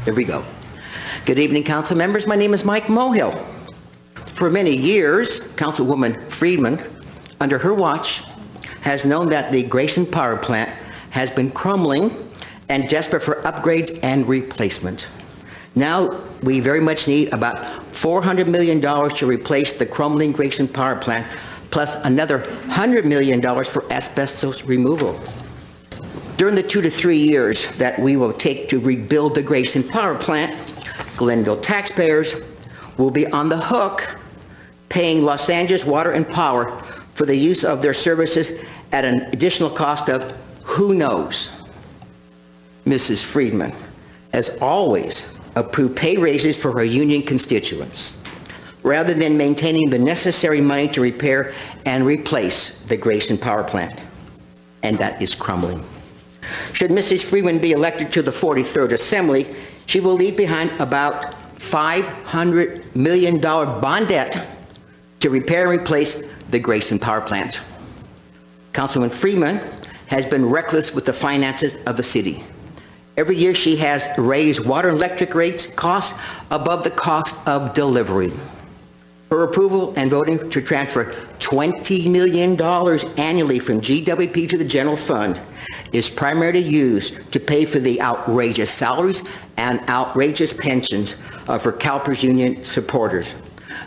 There we go. Good evening, council members. My name is Mike Mohill. For many years, Councilwoman Friedman, under her watch, has known that the Grayson Power Plant has been crumbling and desperate for upgrades and replacement. Now, we very much need about $400 million to replace the crumbling Grayson Power Plant, plus another $100 million for asbestos removal. During the 2 to 3 years that we will take to rebuild the Grayson Power Plant, Glendale taxpayers will be on the hook paying Los Angeles Water and Power for the use of their services at an additional cost of who knows. Mrs. Friedman has always approved pay raises for her union constituents, rather than maintaining the necessary money to repair and replace the Grayson Power Plant. And that is crumbling. Should Mrs. Friedman be elected to the 43rd Assembly, she will leave behind about $500 million bond debt to repair and replace the Grayson Power Plant. Councilman Friedman has been reckless with the finances of the city. Every year she has raised water and electric rates costs above the cost of delivery. Her approval and voting to transfer $20 million annually from GWP to the general fund is primarily used to pay for the outrageous salaries and outrageous pensions of her CalPERS union supporters.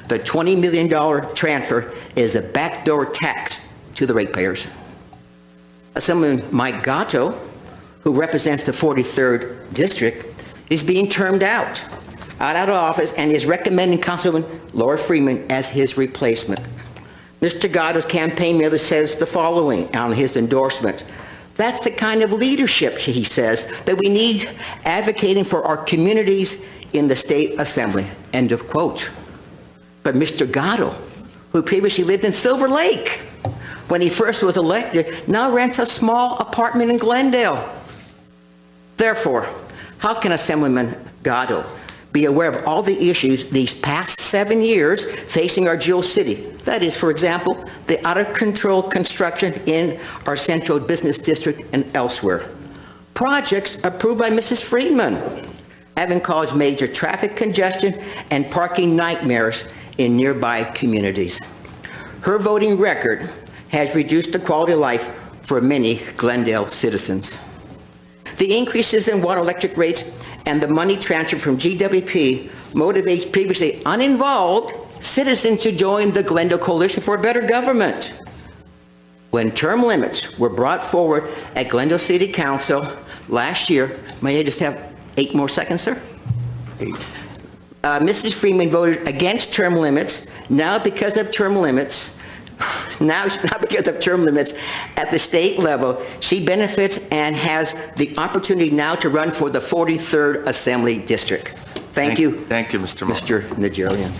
The $20 million transfer is a backdoor tax to the ratepayers. Assemblyman Mike Gatto, who represents the 43rd District, is being termed out of office and is recommending Councilwoman Laura Friedman as his replacement. Mr. Gatto's campaign merely says the following on his endorsement. That's the kind of leadership, he says, that we need advocating for our communities in the state assembly. End of quote. But Mr. Gatto, who previously lived in Silver Lake when he first was elected, now rents a small apartment in Glendale. Therefore, how can Assemblyman Gatto be aware of all the issues these past 7 years facing our jewel city? That is, for example, the out-of-control construction in our central business district and elsewhere. Projects approved by Mrs. Friedman having caused major traffic congestion and parking nightmares in nearby communities. Her voting record has reduced the quality of life for many Glendale citizens. The increases in water electric rates and the money transfer from GWP motivates previously uninvolved citizens to join the Glendale Coalition for Better Government. When term limits were brought forward at Glendale City Council last year, may I just have 8 more seconds, sir? 8. Mrs. Friedman voted against term limits. Now because of term limits at the state level, she benefits and has the opportunity now to run for the 43rd Assembly District. Thank you. Thank you, Mr. Najarian.